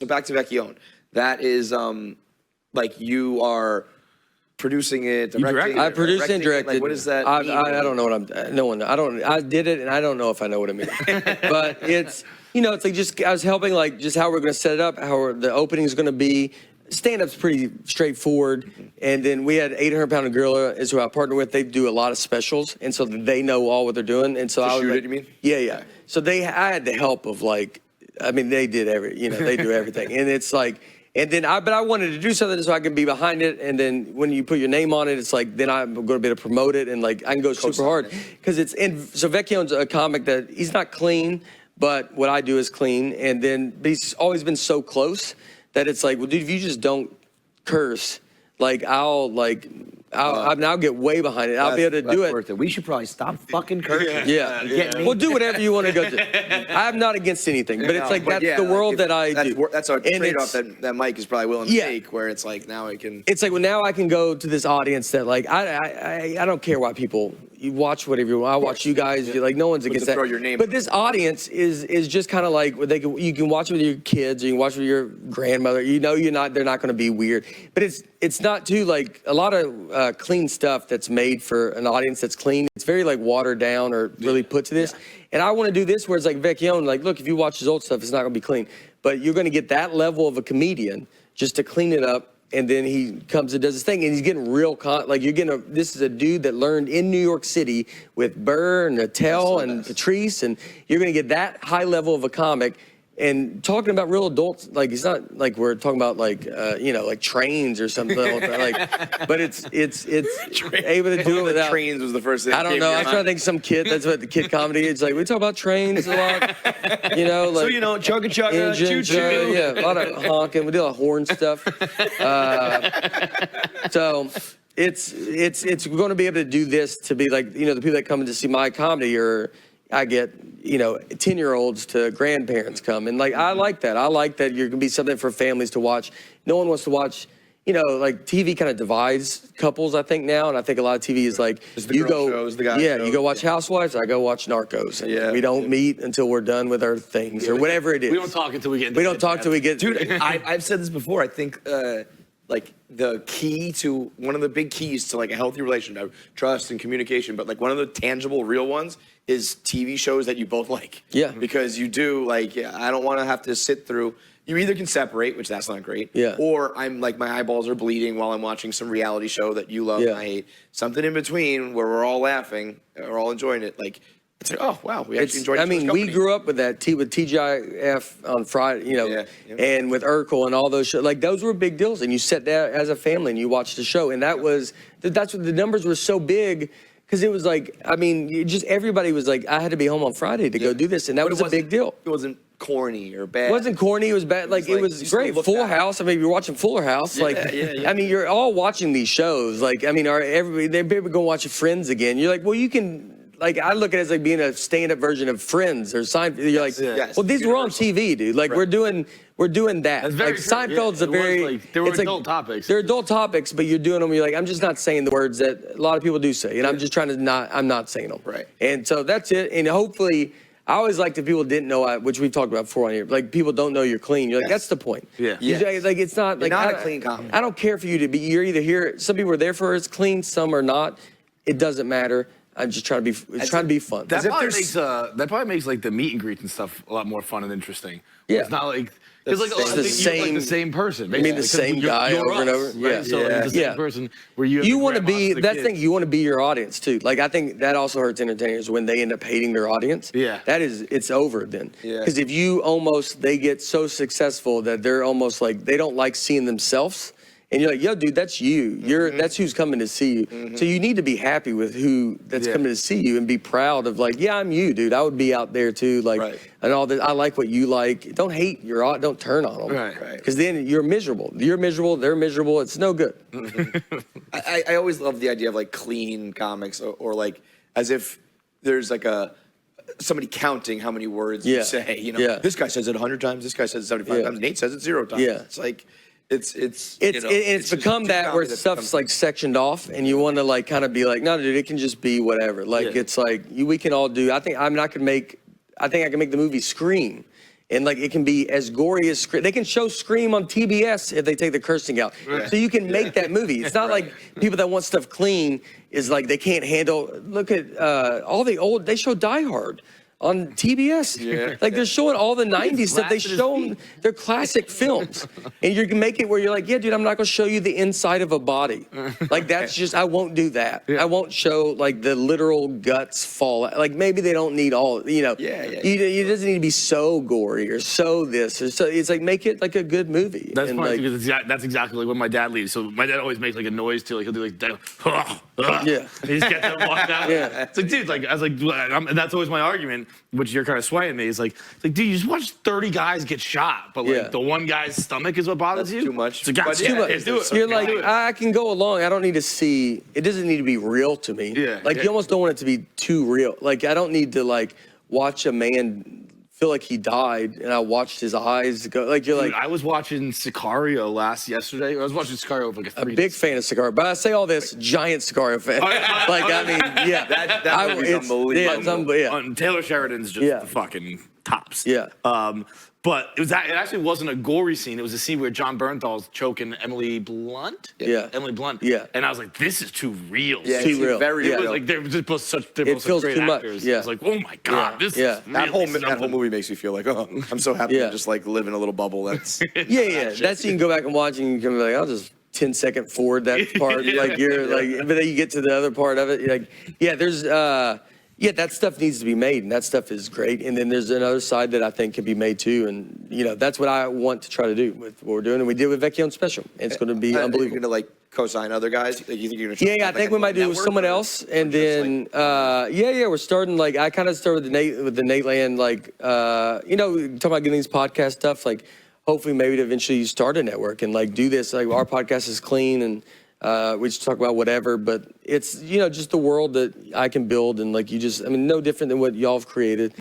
So back to Vecchione. That is like you are producing it, directing. I produced and directed. Like, what does that mean? I don't know what I'm. No one. I don't. I did it, and I don't know if I know what it means. But it's it's like just I was helping like just how we're going to set it up, how the opening is going to be. Stand-up's pretty straightforward, and then we had 800-Pound Gorilla is who I partner with. They do a lot of specials, and so they know all what they're doing. And so I was shoot like, it, you mean? Yeah. So I had the help of like, I mean, they did they do everything, and it's like. And then but I wanted to do something so I could be behind it. And then when you put your name on it, it's like, then I'm going to be able to promote it and like, I can go super hard. Because so Vecchione's a comic that he's not clean, but what I do is clean. And then, but he's always been so close that it's like, well, dude, if you just don't curse, like I'll get way behind it. I'll be able to do it. Worth it. We should probably stop fucking cursing. Yeah. Well, do whatever you want to go do. I'm not against anything, but it's like that's the world that I do. That's our trade-off that Mike is probably willing to take. Where it's like now I can. It's like well now I can go to this audience that like I don't care why people. You watch whatever you want. I watch you guys. You're like no one's against that. Throw your name. But this audience is just kind of like you can watch it with your kids, or you can watch it with your grandmother. They're not going to be weird. But it's not too like a lot of clean stuff that's made for an audience that's clean. It's very like watered down or really put to this. And I want to do this where it's like Vecchione. Like look, if you watch his old stuff, it's not going to be clean. But you're going to get that level of a comedian just to clean it up. And then he comes and does his thing, and he's getting real this is a dude that learned in New York City with Burr and Attell and Patrice, and you're gonna get that high level of a comic. And talking about real adults, like it's not like we're talking about like like trains or something like, but it's able to do it without trains was the first thing. I don't know. I'm trying to think some kid. That's what the kid comedy. It's like we talk about trains a lot, like chugga chugga, choo choo. Yeah, a lot of honking. We do a lot of horn stuff. So it's going to be able to do this to be like the people that come in to see my comedy or. I get, 10-year-olds to grandparents come. And, like, I like that. I like that you're going to be something for families to watch. No one wants to watch, like, TV kind of divides couples, I think, now. And I think a lot of TV is like, you go watch Housewives, I go watch Narcos. And we don't meet until we're done with our things or whatever it is. We don't talk until we get We don't talk till we get. Dude, I've said this before. I think, like, the key to, one of the big keys to, like, a healthy relationship, trust and communication, but, like, one of the tangible, real ones is TV shows that you both like. Yeah. Because you do, like, I don't want to have to sit through, you either can separate, which that's not great, or I'm, like, my eyeballs are bleeding while I'm watching some reality show that you love and I hate. Something in between where we're all laughing, we're all enjoying it, like, it's like, oh, wow, we actually enjoyed it. I mean, we grew up with that, with TGIF on Friday, and with Urkel and all those shows. Like, those were big deals. And you sat there as a family and you watched the show. And that's what the numbers were so big because it was like, I mean, just everybody was like, I had to be home on Friday to go do this. And that was a big deal. It wasn't corny or bad. It wasn't corny. It was bad. Like, it was great. Full House. I mean, you're watching Fuller House. I mean, you're all watching these shows. Like, I mean, they're going to watch Friends again. You're like, well, you can... Like, I look at it as like being a stand-up version of Friends or Seinfeld. You're like, well, these were on TV, dude. Like, we're doing that. That's very like, Seinfeld's a very... There were adult topics. They're adult topics, but you're doing them, you're like, I'm just not saying the words that a lot of people do say. And I'm just trying to I'm not saying them. Right. And so that's it. And hopefully, I always like if people didn't know, which we've talked about before on here, like, people don't know you're clean. You're like, that's the point. Yeah. Like, it's not... You're like not a clean comic. I don't care for you to be... You're either here... Some people are there for it's clean, some are not. It doesn't matter. I'm just trying to be fun. That probably makes like the meet and greets and stuff a lot more fun and interesting. Yeah. It's not like it's like the same person. I mean, the same guy over and over. Right? Yeah. So it's the same person where you want to be that thing. You want to be your audience too. Like I think that also hurts entertainers when they end up hating their audience. Yeah. It's over then. Yeah. Because if they get so successful that they're almost like they don't like seeing themselves. And you're like, yo, dude, that's you. That's who's coming to see you. So you need to be happy with who that's coming to see you and be proud of like, yeah, I'm you, dude. I would be out there too, like, and all that. I like what you like. Don't hate don't turn on them, right? Because then you're miserable. You're miserable. They're miserable. It's no good. I always love the idea of like clean comics or like as if there's like somebody counting how many words you say. This guy says it 100 times. This guy says it 75 times. Nate says it 0 times. Yeah. It's like. It's become that where stuff's like sectioned off and you want to like kind of be like, no, dude, it can just be whatever. Like it's like we can all do. I think I can make the movie Scream, And like it can be as gory as Scream. They can show Scream on TBS if they take the cursing out. So you can make that movie. It's not like people that want stuff clean is like they can't handle. Look at all the old. They show Die Hard on TBS. Like they're showing all the 90s stuff. They show them, they're classic films. And you can make it where you're like, yeah, dude, I'm not gonna show you the inside of a body. Like that's just, I won't do that. I won't show like the literal guts fall out. Like maybe they don't need all, you know. It doesn't need to be so gory or so this or so. It's like, make it like a good movie. That's funny like, because that's exactly like when my dad leaves. So my dad always makes like a noise too. Like he'll do like, yeah. He just gets up and walks out. Yeah. It's like, dude, like I was like, and that's always my argument, which you're kind of swaying me. Is like, dude, you just watch 30 guys get shot, but like the one guy's stomach is what bothers you. Too much. So But too much. You're like, I can go along. I don't need to see. It doesn't need to be real to me. Like you almost don't want it to be too real. Like I don't need to like watch a man feel like he died and I watched his eyes go. Like you're like. I was watching Sicario yesterday. I was watching Sicario for like a big fan of Sicario, but I say all this, giant Sicario fan. Like I mean, yeah, that movie's unbelievable. Yeah, Taylor Sheridan's just the fucking tops. Yeah. But it actually wasn't a gory scene. It was a scene where John Bernthal's choking Emily Blunt. Emily Blunt. Yeah. And I was like, this is too real. Yeah, too real. Very It was real. like they're just both such great Yeah. actors. I was like, oh my god, this is that whole movie makes me feel like, oh, I'm so happy to just like live in a little bubble. That's That's you can go back and watch and you can be like, I'll just 10-second forward that part. Like you're like, but then you get to the other part of it. You're like, there's that stuff needs to be made, and that stuff is great. And then there's another side that I think can be made too, and that's what I want to try to do with what we're doing. And we did with Vecchione Special. It's going to be unbelievable. You're going to like co-sign other guys? Like, you think you're going to? I think we might do it with someone else, and then we're starting. Like I kind of started with the Nate Land, like talking about getting these podcast stuff. Like hopefully maybe to eventually start a network and like do this. Like our podcast is clean and. We just talk about whatever, but it's, just the world that I can build and like no different than what y'all have created.